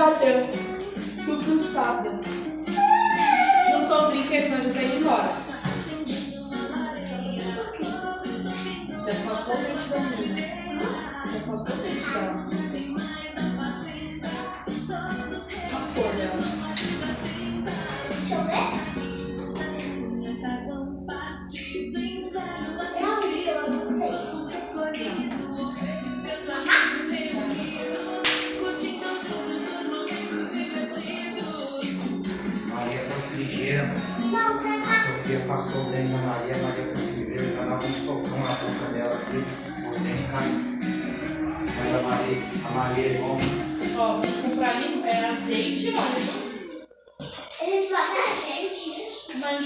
bateu. Tô cansada. Juntou o brinquedo, nós já tá indo embora. Você afastou o dente da menina. Você afastou o dente dela. A cor dela. Deixa eu ver. Maria fosse ligeira. A Sofia afastou o dente da Maria. Maria fosse ligeira. Ela dava um socão na boca dela aqui. Os dentes caíram. Mas a Maria é bom. Ó, se comprar ali azeite, olha. Eles vão dar gente. Mas